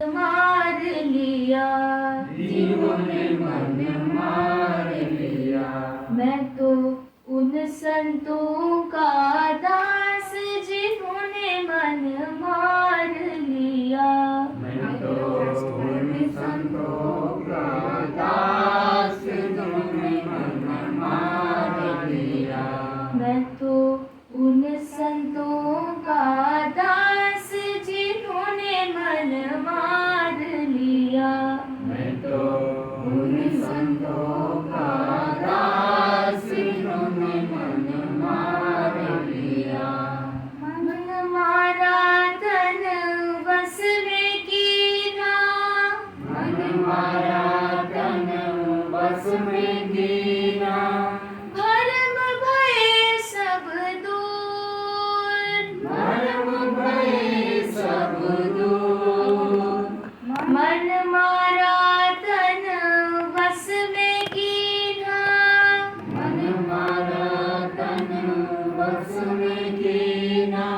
मार लिया, जीवों ने मन मार लिया। मैं तो उन संतों का दास जिन्होंने मन मार लिया। मैं तो उन संतों का दास जिन्होंने मन मार लिया। मैं तो उन संतों का दास जिन्होंने मन मार लिया। मैं तो उन संतों का दास जिन्होंने मन मार लिया। मन मारा तन बस में कीना, मन मारा तन बस में कीना। भरम भय सब दूर, भरम भय सब दूर। मन मारा तन बस में कीना, मन मारा तन बस में कीना।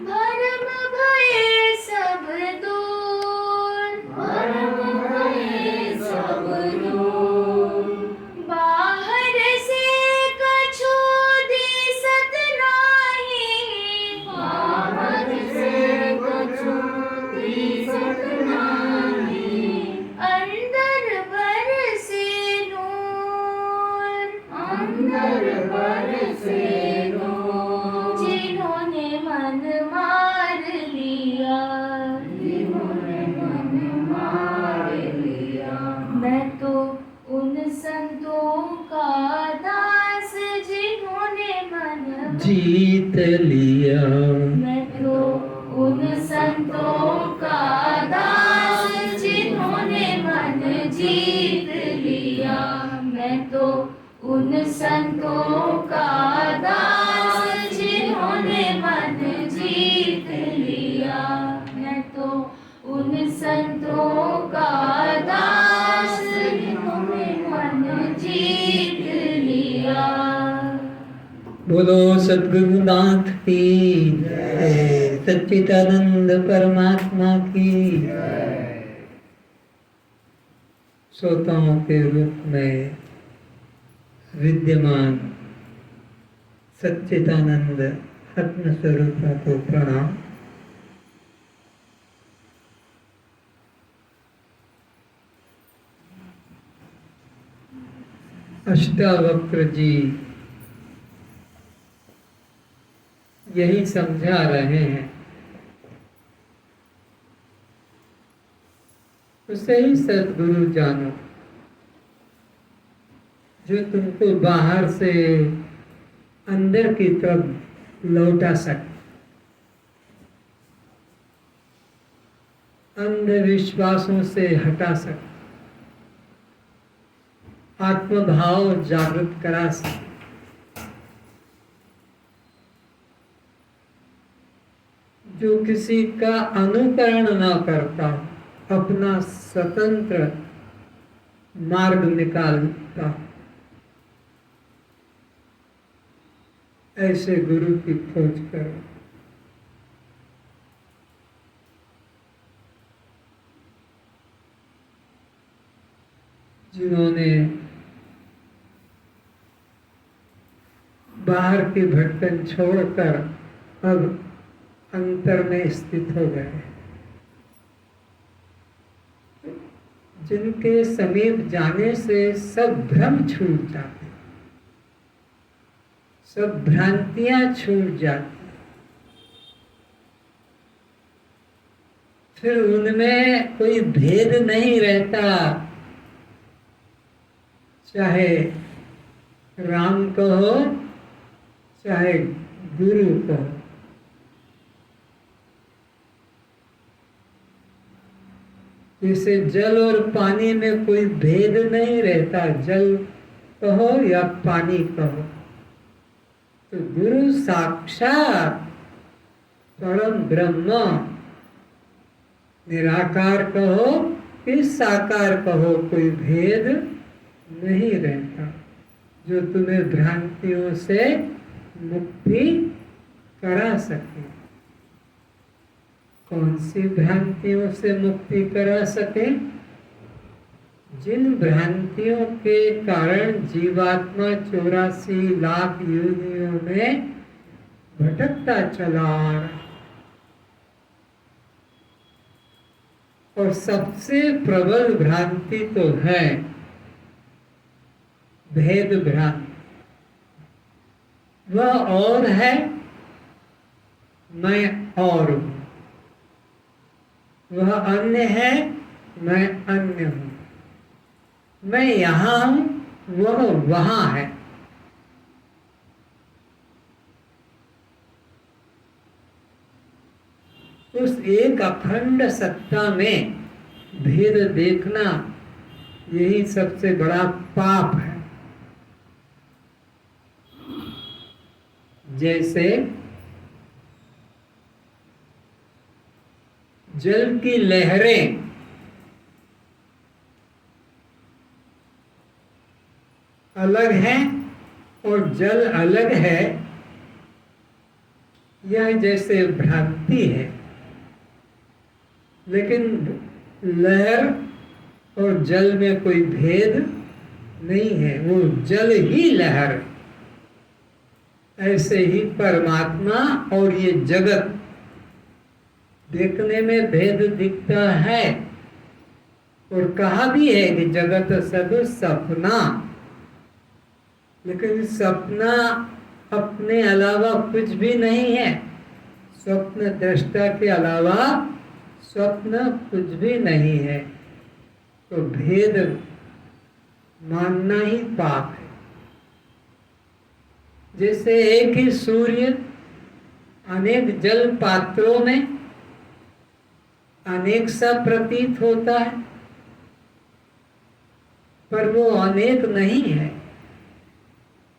भरम भय सब दूर। भरम भय सब दूर। बाहर से कछु दिसत नाही, बाहर से कछु दिसत नाही। अंदर बरसे नूर, अंदर बरसे नूर। जिन्होंने मन मार लिया। जिन्होंने मन मार लिया। मैं तो उन संतों का दास जिन्होंने मन जीत लिया। मैं तो उन संतों का दास जिन्होंने मन जीत लिया। मैं तो उन संतों का दास जिन्होंने मन जीत लिया। मैं तो उन संतों का दास जिन्होंने मन जीत लिया। बोलो सद्गुरुनाथ की जय, सच्चिदानंद परमात्मा की श्रोताओं के रूप में विद्यमान सच्चिदानंद आत्म स्वरूप को प्रणाम। अष्टावक्र जी यही समझा रहे हैं, उसे ही सद्गुरु जानो जो तुमको बाहर से अंदर की तरफ लौटा सके, अंधविश्वासों से हटा सके, आत्मभाव जागृत करा सके। जो किसी का अनुकरण न करता, अपना स्वतंत्र मार्ग निकालता, ऐसे गुरु की खोज करो। जिन्होंने बाहर की भटकन छोड़कर अब अंतर में स्थित हो गए, जिनके समीप जाने से सब भ्रम छूट जाते, सब भ्रांतियां छूट जाती, फिर उनमें कोई भेद नहीं रहता। चाहे राम कहो, चाहे गुरु कहो, जैसे जल और पानी में कोई भेद नहीं रहता, जल कहो या पानी कहो, तो गुरु साक्षात परम ब्रह्म, निराकार कहो कि साकार कहो, कोई भेद नहीं रहता, जो तुम्हें भ्रांतियों से मुक्ति करा सके। कौन सी भ्रांतियों से मुक्ति करा सके? जिन भ्रांतियों के कारण जीवात्मा 84 लाख योनियों में भटकता चला आ रहा, और सबसे प्रबल भ्रांति तो है भेद भ्रांति। वह और है, मैं और हूं। वह अन्य है, मैं अन्य हूं। मैं यहां हूं, वह वहां है। उस एक अखंड सत्ता में भेद देखना, यही सबसे बड़ा पाप है। जैसे जल की लहरें अलग हैं और जल अलग है, यह जैसे भ्रांति है। लेकिन लहर और जल में कोई भेद नहीं है, वो जल ही लहर। ऐसे ही परमात्मा और ये जगत देखने में भेद दिखता है, और कहा भी है कि जगत सब सपना। लेकिन सपना अपने अलावा कुछ भी नहीं है। स्वप्न दृष्टा के अलावा स्वप्न कुछ भी नहीं है। तो भेद मानना ही पाप है। जैसे एक ही सूर्य अनेक जल पात्रों में अनेक सा प्रतीत होता है, पर वो अनेक नहीं है,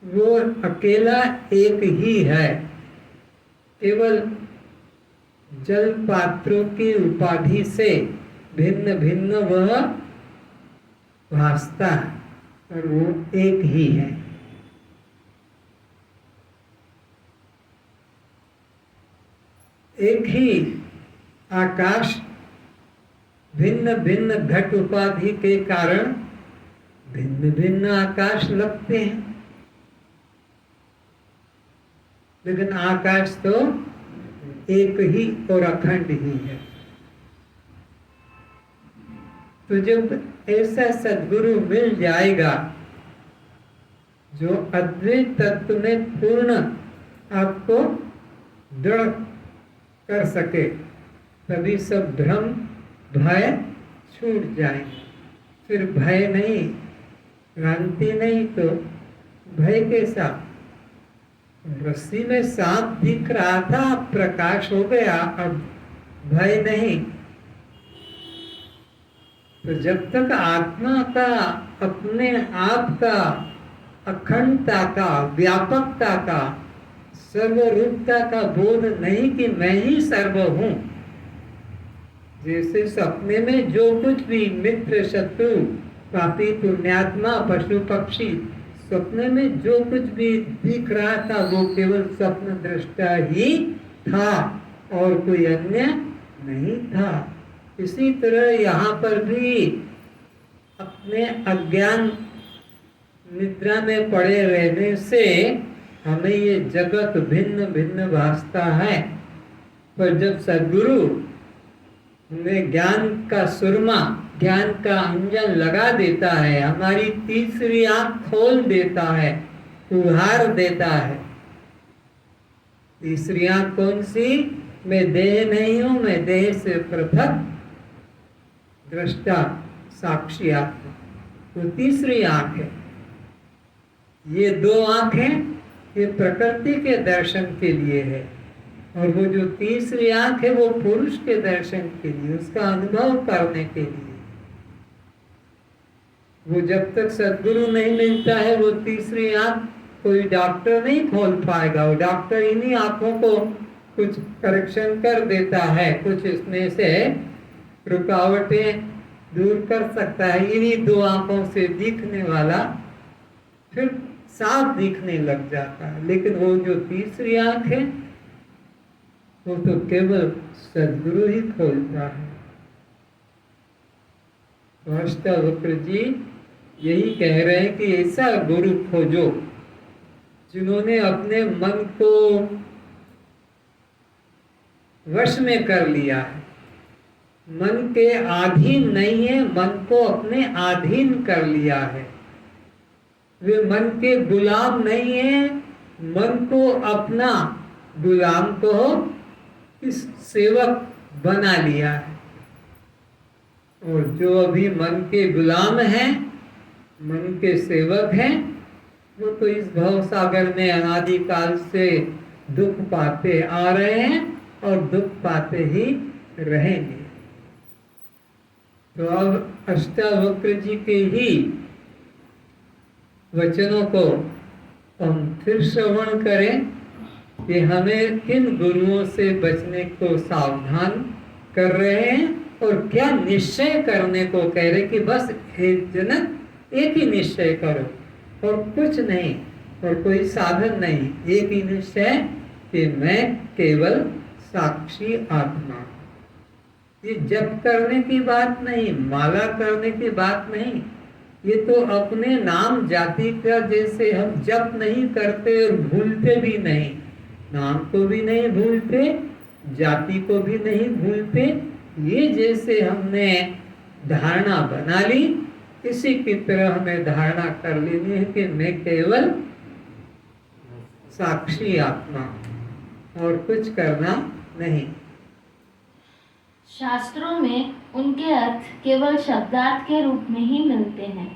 वो अकेला एक ही है। केवल जल पात्रों की उपाधि से भिन्न भिन्न वह भासता है, पर वो एक ही है। एक ही आकाश भिन्न भिन्न घट उपाधि के कारण भिन्न भिन्न आकाश लगते हैं, लेकिन आकाश तो एक ही और अखंड ही है। तो जब ऐसा सद्गुरु मिल जाएगा जो अद्वैत तत्व में पूर्ण आपको दृढ़ कर सके, तभी सब भ्रम भय छूट जाएंगे। फिर भय नहीं, भ्रांति नहीं, तो भय के साथ रस्सी में सांप दिख रहा था, प्रकाश हो गया, अब भय नहीं। तो जब तक आत्मा का, अपने आप का, अखंडता का, व्यापकता का, सर्वरूपता का बोध नहीं कि मैं ही सर्व हूं। जैसे सपने में जो कुछ भी मित्र शत्रु पापी पुण्यात्मा पशु पक्षी, सपने में जो कुछ भी दिख रहा था वो केवल स्वप्न दृष्टा ही था और कोई अन्य नहीं था। इसी तरह यहाँ पर भी अपने अज्ञान निद्रा में पड़े रहने से हमें ये जगत भिन्न भिन्न भासता है। पर जब सद्गुरु हमें ज्ञान का सुरमा, ज्ञान का अंजन लगा देता है, हमारी तीसरी आंख खोल देता है, उभार देता है। तीसरी आंख कौन सी? मैं देह नहीं हूं, मैं देह से पृथक दृष्टा साक्षी आत्मा, वो तीसरी आंख है। ये दो आंखें ये प्रकृति के दर्शन के लिए है, और वो जो तीसरी आंख है वो पुरुष के दर्शन के लिए, उसका अनुभव करने के लिए। वो जब तक सद्गुरु नहीं मिलता है वो तीसरी आंख कोई डॉक्टर नहीं खोल पाएगा। वो डॉक्टर इन्हीं आंखों को कुछ करेक्शन कर देता है, कुछ इसमें से रुकावटें दूर कर सकता है। इन्हीं दो आंखों से दिखने वाला फिर साफ दिखने लग जाता है। लेकिन वो जो तीसरी आंख है वो तो केवल सदगुरु ही खोलता है। तो अष्टावक्र जी यही कह रहे हैं कि ऐसा गुरु खोजो जिन्होंने अपने मन को वश में कर लिया है, मन के अधीन नहीं है, मन को अपने अधीन कर लिया है। वे मन के गुलाम नहीं है, मन को अपना गुलाम को इस सेवक बना लिया है। और जो अभी मन के गुलाम हैं, मन के सेवक हैं, वो तो इस भव सागर में अनादिकाल से दुख पाते आ रहे हैं और दुख पाते ही रहेंगे। तो अब अष्टावक्र जी के ही वचनों को हम फिर श्रवण करें कि हमें किन गुरुओं से बचने को सावधान कर रहे हैं और क्या निश्चय करने को कह रहे कि बस हे जनक एक ही निश्चय करो और कुछ नहीं और कोई साधन नहीं, एक ही निश्चय कि मैं केवल साक्षी आत्मा। ये जप करने की बात नहीं, माला करने की बात नहीं, ये तो अपने नाम जाति का जैसे हम जप नहीं करते और भूलते भी नहीं, नाम को भी नहीं भूलते, जाति को भी नहीं भूलते, ये जैसे हमने धारणा बना ली, इसी की तरह हमें धारणा कर लेनी है कि मैं केवल साक्षी आत्मा और कुछ करना नहीं। शास्त्रों में उनके अर्थ केवल शब्दार्थ के रूप में ही मिलते हैं।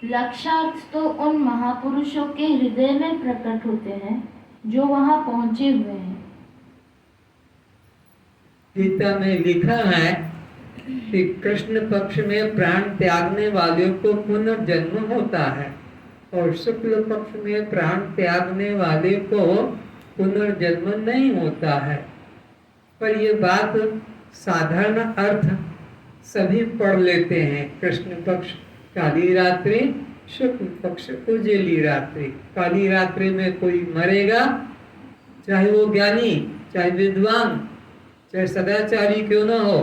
लक्ष्यार्थ तो उन महापुरुषों के हृदय में प्रकट होते हैं जो वहां पहुंचे हुए हैं। गीता में लिखा है कि कृष्ण पक्ष में प्राण त्यागने वालों को पुनर्जन्म होता है और शुक्ल पक्ष में प्राण त्यागने वाले को पुनर्जन्म नहीं होता है। पर ये बात साधारण अर्थ सभी पढ़ लेते हैं। कृष्ण पक्ष काली रात्रि, शुक्ल पक्ष उजेली रात्रि। काली रात्रि में कोई मरेगा, चाहे वो ज्ञानी, चाहे विद्वान, चाहे सदाचारी क्यों ना हो,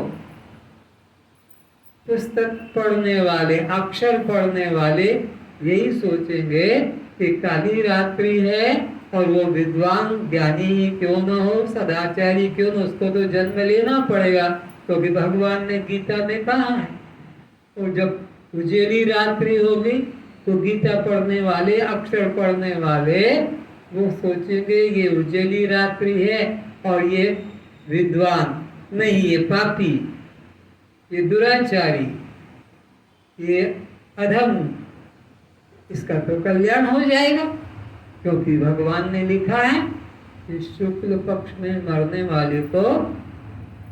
पुस्तक पढ़ने वाले, अक्षर पढ़ने वाले यही सोचेंगे कि काली रात्रि है और वो विद्वान ज्ञानी ही क्यों न हो, सदाचारी क्यों न, उसको तो जन्म लेना पड़ेगा क्योंकि भगवान ने गीता में कहा है। और जब उजेली रात्रि होगी तो गीता पढ़ने वाले, अक्षर पढ़ने वाले वो सोचेंगे ये उजेली रात्रि है और ये विद्वान नहीं, ये पापी, ये दुराचारी, ये अधम, इसका तो कल्याण हो जाएगा क्योंकि भगवान ने लिखा है कि शुक्ल पक्ष में मरने वाले को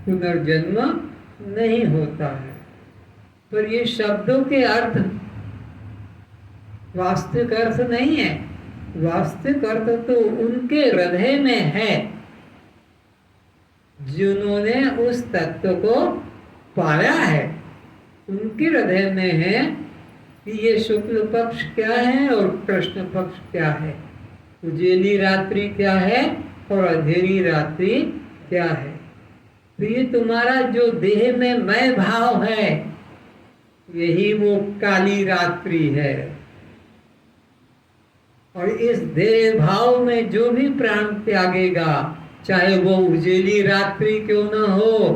पुनर्जन्म नहीं होता है। पर ये शब्दों के अर्थ वास्तविक अर्थ नहीं है। वास्तविक अर्थ तो उनके हृदय में है जिन्होंने उस तत्व को पाया है। उनके हृदय में है कि ये शुक्ल पक्ष क्या है और कृष्ण पक्ष क्या है, उजेली रात्रि क्या है और अंधेरी रात्रि क्या है। तो ये तुम्हारा जो देह में मैं भाव है, यही वो काली रात्रि है। और इस देह भाव में जो भी प्राण त्यागेगा, चाहे वो उजेली रात्रि क्यों न हो,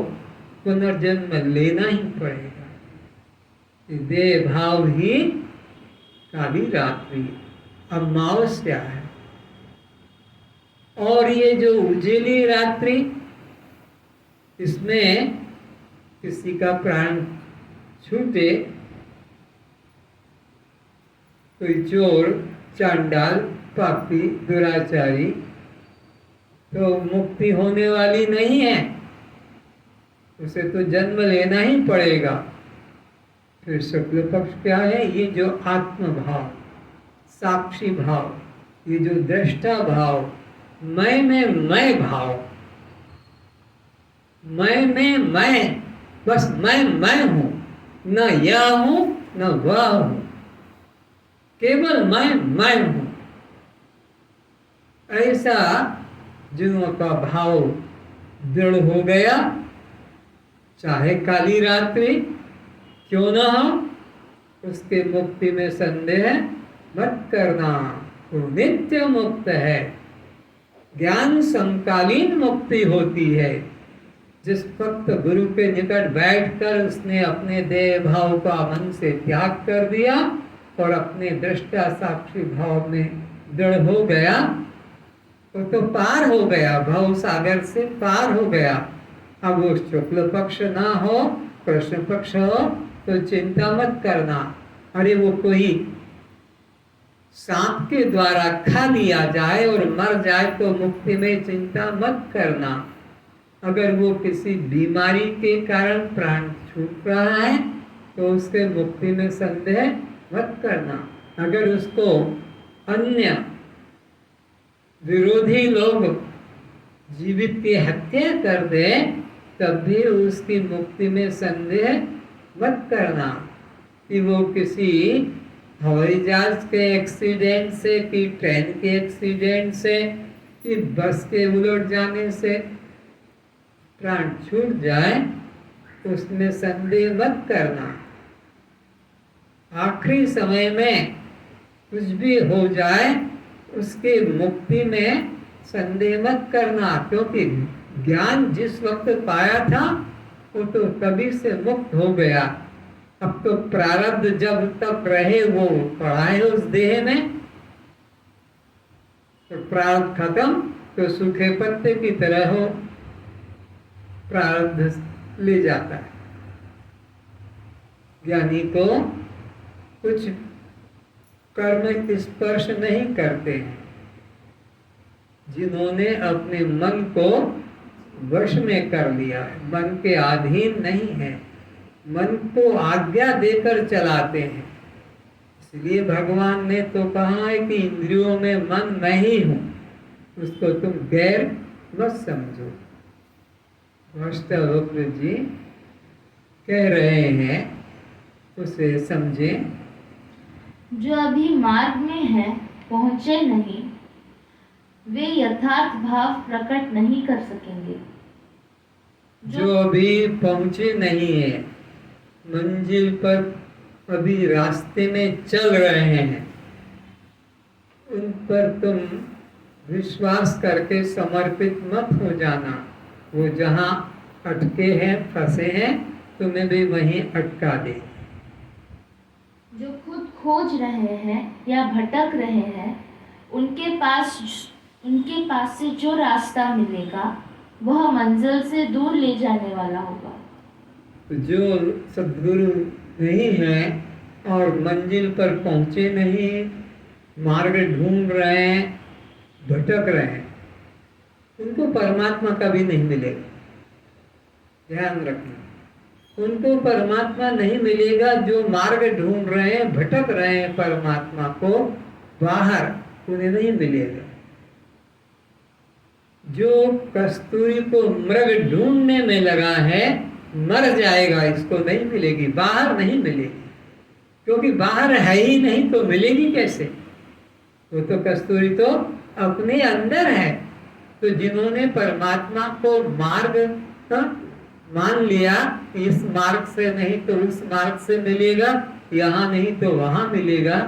पुनर्जन्म लेना ही पड़ेगा। देह भाव ही काली रात्रि, अमावस्या है। और ये जो उजेली रात्रि, इसमें किसी का प्राण छूटे, कोई चोर, चांडाल, पापी, दुराचारी, तो मुक्ति होने वाली नहीं है, उसे तो जन्म लेना ही पड़ेगा। फिर शुक्ल पक्ष क्या है? ये जो आत्म भाव, साक्षी भाव, ये जो दृष्टा भाव, मैं में मैं भाव, मैं में मैं, बस मैं हूं, न यह हूं न वह हूं, केवल मैं हूं। ऐसा जिनों का भाव दृढ़ हो गया, चाहे काली रात्रि क्यों न हो, उसके मुक्ति में संदेह मत करना, वो नित्य मुक्त है। ज्ञान समकालीन मुक्ति होती है। जिस वक्त गुरु के निकट बैठकर उसने अपने देह भाव का मन से त्याग कर दिया और अपने दृष्टा साक्षी भाव में दृढ़ हो गया, वो तो पार हो गया, भव सागर से पार हो गया। अब वो शुक्ल पक्ष ना हो, कृष्ण पक्ष हो, तो चिंता मत करना। अरे वो कोई सांप के द्वारा खा लिया जाए और मर जाए तो मुक्ति में चिंता मत करना। अगर वो किसी बीमारी के कारण प्राण छूट रहा है तो उसके मुक्ति में संदेह मत करना। अगर उसको अन्य विरोधी लोग जीवित की हत्या कर दे तब भी उसकी मुक्ति में संदेह मत करना कि वो किसी हवाई जहाज के एक्सीडेंट से, कि ट्रेन के एक्सीडेंट से, कि बस के उलट जाने से प्राण छूट जाए, उसमें संदेह मत करना। आखिरी समय में कुछ भी हो जाए उसके मुक्ति में संदेह मत करना, क्योंकि ज्ञान जिस वक्त पाया था वो तो तभी से मुक्त हो गया। अब तो प्रारब्ध जब तक रहे वो पड़ा है उस देह में, तो प्रारब्ध खत्म तो सूखे पत्ते की तरह हो प्रारब्ध ले जाता है। ज्ञानी को कुछ कर्म स्पर्श नहीं करते हैं। जिन्होंने अपने मन को वश में कर लिया है, मन के अधीन नहीं है, मन को आज्ञा देकर चलाते हैं। इसलिए भगवान ने तो कहा है कि इंद्रियों में मन मैं ही हूं, उसको तुम गैर मत समझो। वास्तव जी कह रहे हैं उसे समझें। जो अभी मार्ग में है, पहुंचे नहीं, वे यथार्थ भाव प्रकट नहीं कर सकेंगे। जो अभी पहुंचे नहीं है, मंजिल पर अभी रास्ते में चल रहे हैं, उन पर तुम विश्वास करके समर्पित मत हो जाना। वो जहाँ अटके हैं, फंसे हैं, तुम्हें भी वहीं अटका दे। जो खुद खोज रहे हैं या भटक रहे हैं, उनके पास से जो रास्ता मिलेगा वह मंजिल से दूर ले जाने वाला होगा। जो सद्गुरु नहीं है और मंजिल पर पहुंचे नहीं, मार्ग ढूंढ रहे हैं, भटक रहे हैं, उनको परमात्मा कभी नहीं मिलेगा। ध्यान रखना, उनको परमात्मा नहीं मिलेगा। जो मार्ग ढूंढ रहे हैं, भटक रहे हैं परमात्मा को बाहर, उन्हें नहीं मिलेगा। जो कस्तूरी को मृग ढूंढने में लगा है मर जाएगा, इसको नहीं मिलेगी, बाहर नहीं मिलेगी, क्योंकि बाहर है ही नहीं तो मिलेगी कैसे? वो तो कस्तूरी तो अपने अंदर है। तो जिन्होंने परमात्मा को मार्ग मान लिया, इस मार्ग से नहीं तो उस मार्ग से मिलेगा, यहाँ नहीं तो वहाँ मिलेगा,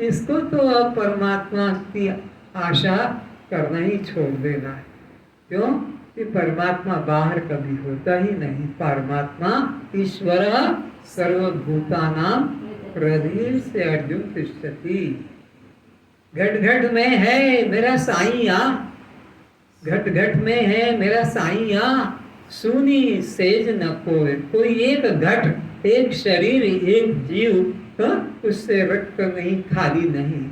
इसको तो अब परमात्मा की आशा करना ही छोड़ देना है। क्यों? कि परमात्मा बाहर कभी होता ही नहीं। परमात्मा ईश्वर सर्वभूतानां हृदय से अर्जुन तिष्ठति। घट घट में है मेरा साईया, घट घट में है मेरा साईया, सुनी सेज न कोई एक घट, एक शरीर, एक जीव, उससे रक्त नहीं, खाली नहीं।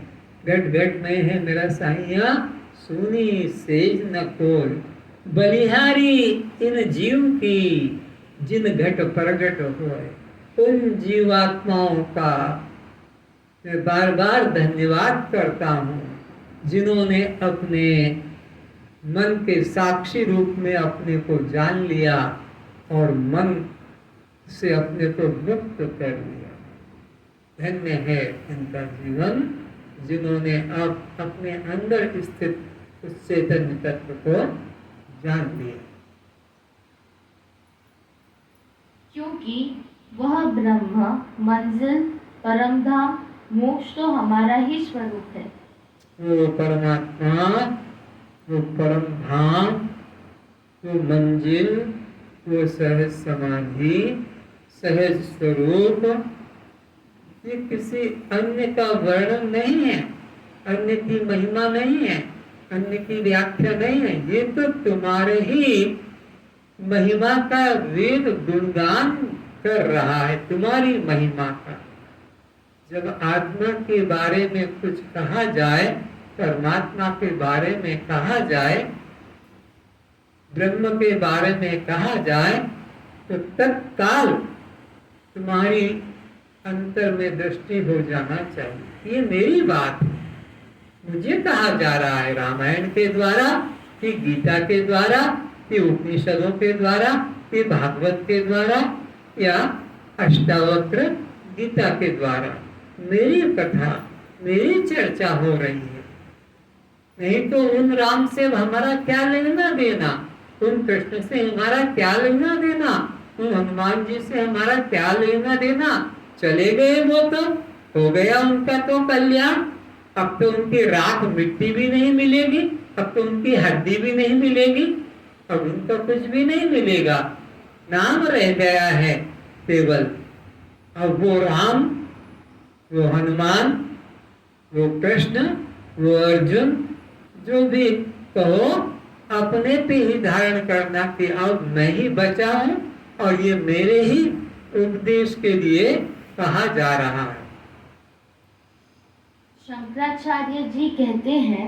घट घट में है मेरा साईया, सुनी सेज न कोई, बलिहारी इन जीव की, जिन घट प्रगट होए। उन जीवात्माओं का मैं बार बार धन्यवाद करता हूँ जिन्होंने अपने मन के साक्षी रूप में अपने को जान लिया और मन से अपने को मुक्त कर लिया। धन्य है इनका जीवन, जिन्होंने अब अपने अंदर स्थित उस चैतन्य तत्व को जान लिया। क्योंकि वह ब्रह्म, मंजिल, परमधाम, मोक्ष तो हमारा ही स्वरूप है। वो परमात्मा, वो परम धाम, वो मंजिल, वो सहज समाधि, सहज स्वरूप, ये किसी अन्य का वर्णन नहीं है, अन्य की महिमा नहीं है, अन्य की व्याख्या नहीं है। ये तो तुम्हारे ही महिमा का वेद गुणगान कर रहा है, तुम्हारी महिमा का। जब आत्मा के बारे में कुछ कहा जाए, परमात्मा के बारे में कहा जाए, ब्रह्म के बारे में कहा जाए, तो तत्काल तुम्हारी अंतर में दृष्टि हो जाना चाहिए। ये मेरी बात है, मुझे कहा जा रहा है रामायण के द्वारा, कि गीता के द्वारा, कि उपनिषदों के द्वारा, कि भागवत के द्वारा, या अष्टावक्र गीता के द्वारा मेरी कथा, मेरी चर्चा हो रही है। नहीं तो उन राम से हमारा क्या लेना देना, उन कृष्ण से हमारा क्या लेना देना, उन हनुमान जी से हमारा क्या लेना देना। चले गए वो तो, हो गया उनका तो कल्याण। अब तो उनकी राख मिट्टी भी नहीं मिलेगी, अब तो उनकी हड्डी भी नहीं मिलेगी, अब उनका कुछ भी नहीं मिलेगा, नाम रह गया है केवल। अब वो राम, वो हनुमान, वो कृष्ण, वो अर्जुन, जो भी कहो, अपने पे ही धारण करना कि अब मैं ही बचा हूं और ये मेरे ही उपदेश के लिए कहा जा रहा है। शंकराचार्य जी कहते हैं,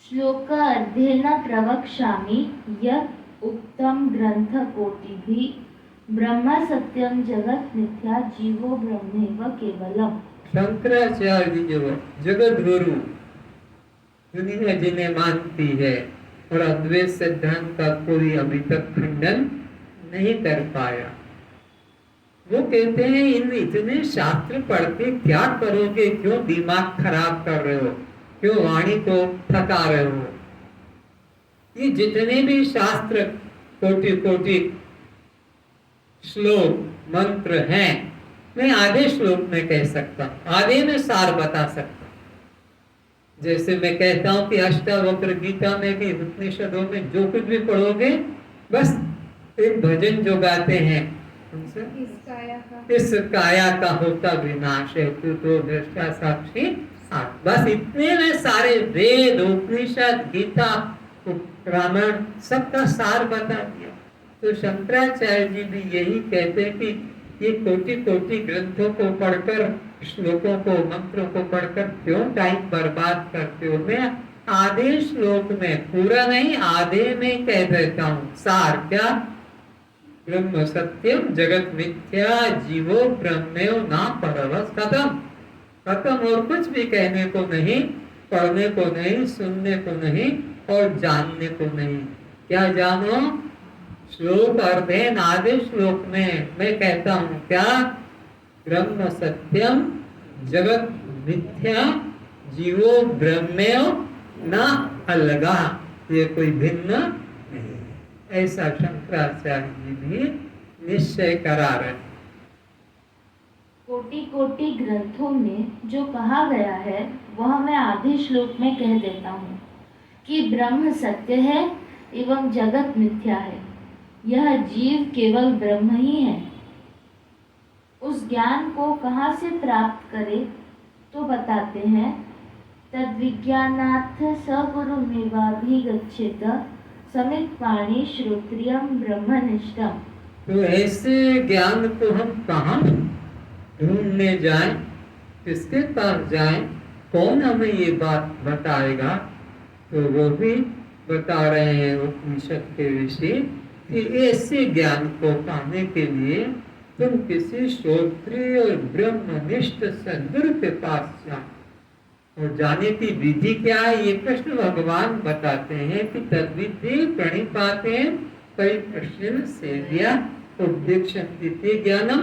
श्लोक अध्ययन प्रवक्ष्यामि यत् उक्तम ग्रंथ कोटिभिः ब्रह्म सत्यम जगत मिथ्या जीवो ब्रह्मैव केवलम। शंकराचार्य जी जो जगत गुरु दुनिया जिन्हें मानती है और अद्वैत सिद्धांत का कोई अभी तक खंडन नहीं कर पाया, वो कहते हैं इन इतने शास्त्र पढ़ के क्या करोगे, क्यों दिमाग खराब कर रहे हो, क्यों वाणी को थका रहे हो। ये जितने भी शास्त्र कोटि कोटि श्लोक मंत्र हैं, मैं आधे श्लोक में कह सकता हूँ, आधे में सार बता सकता हूँ। जैसे मैं कहता हूँ कि अष्टावक्र गीता में भी, उपनिषदों में जो कुछ भी पढ़ोगे, बस एक भजन जो गाते हैं उनसे, इस काया का होता विनाश है, तू तो दृष्टा साक्षी। बस इतने में सारे वेद, उपनिषद, गीता, रामायण सबका सार बता दिया। तो शंकराचार्य जी भी यही कहते हैं कि ये कोटि कोटि ग्रंथों को पढ़कर, श्लोकों को, मंत्रों को पढ़कर क्यों टाइम बर्बाद करते हो। मैं आधे श्लोक में, पूरा नहीं आधे में कह देता हूँ सार। क्या? ब्रह्म सत्यम जगत मिथ्या जीवो ब्रह्मेव ना परवस। खत्म खत्म, और कुछ भी कहने को नहीं, पढ़ने को नहीं, सुनने को नहीं और जानने को नहीं। क्या जानो? श्लोक अध्ययन आधे श्लोक में मैं कहता हूँ क्या? ब्रह्म सत्यम जगत मिथ्या जीवो ब्रह्मेव न अलगा, ये कोई भिन्न नहीं। ऐसा शंकराचार्य जी भी निश्चय करा रहे। कोटि कोटि ग्रंथों में जो कहा गया है वह मैं आधे श्लोक में कह देता हूँ कि ब्रह्म सत्य है एवं जगत मिथ्या है। यह जीव केवल ब्रह्म ही है। उस ज्ञान को कहाँ से प्राप्त करे तो बताते हैं, तद्विज्ञानार्थ सगुरुमेवाभिगच्छेत समित पाणि श्रोत्रियम ब्रह्मनिष्ठम। तो ऐसे ज्ञान को हम कहाँ ढूंढने जाएं, किसके पास जाएं, कौन हमें ये बात बताएगा? तो वो भी बता रहे हैं उपनिषद के विषय कि ऐसे ज्ञान को पाने के लिए तुम किसी श्रोत्रिय और ब्रह्मनिष्ठ सद्गुरु के पास जाओ। और जाने की विधि क्या है, ये कृष्ण भगवान बताते हैं कि तद्विधि प्रणिपाते परिप्रश्न सेव्या उपदेक्षन्ति ज्ञानम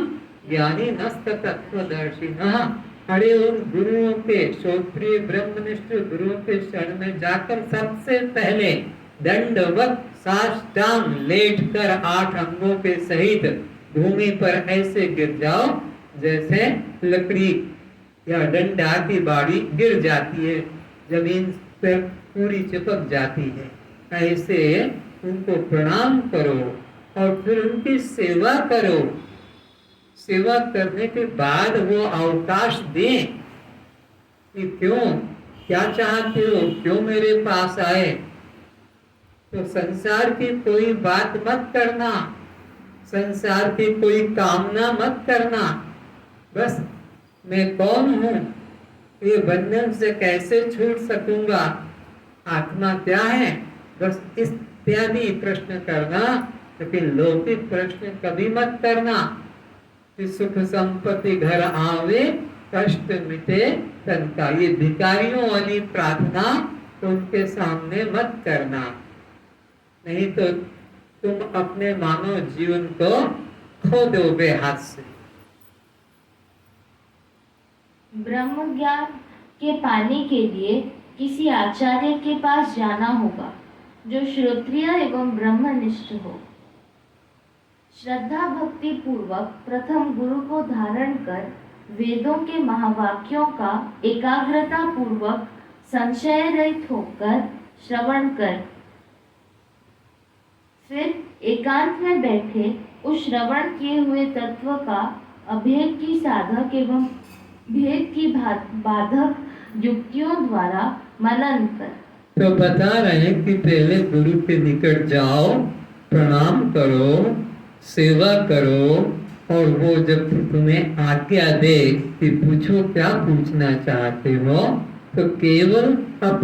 ज्ञानी नस्त तत्वदर्शिनः। अरे उन गुरुओं के, श्रोत्रिय ब्रह्मनिष्ठ गुरुओं के शरण में जाकर सबसे पहले दंडवत साष्टांग लेटकर 8 अंगों के सहित भूमि पर ऐसे गिर जाओ जैसे लकड़ी या डंडा की बाड़ी गिर जाती है, जमीन पर पूरी चिपक जाती है। ऐसे उनको प्रणाम करो और फिर उनकी सेवा करो। सेवा करने के बाद वो अवकाश दें कि क्यों, क्या चाहते हो, क्यों मेरे पास आए। तो संसार की कोई बात मत करना, संसार की कोई कामना मत करना। बस मैं कौन हूँ, ये बंधन से कैसे छूट सकूंगा, आत्मा क्या है, बस इत्यादि प्रश्न करना। लेकिन लौकिक प्रश्न कभी मत करना कि सुख संपत्ति घर आवे कष्ट मिटे तन का। ये भिखारियों वाली प्रार्थना उनके सामने मत करना, नहीं तो तुम अपने मानव जीवन को खो दोगे हाथ से। ब्रह्म ज्ञान के पाने के लिए किसी आचार्य के पास जाना होगा जो श्रोत्रिय एवं ब्रह्मनिष्ठ हो। श्रद्धा भक्ति पूर्वक प्रथम गुरु को धारण कर वेदों के महावाक्यों का एकाग्रता पूर्वक संशय रहित होकर श्रवण कर। फिर एकांत में बैठे उस श्रवण किए हुए तत्व का अभेद की साधक एवं भेद की बाधक युक्तियों द्वारा मनन कर। तो बता रहे हैं कि पहले गुरु के निकट जाओ, प्रणाम करो, सेवा करो, और वो जब तुम्हें आज्ञा दे कि पूछो क्या पूछना चाहते हो, तो केवल अपने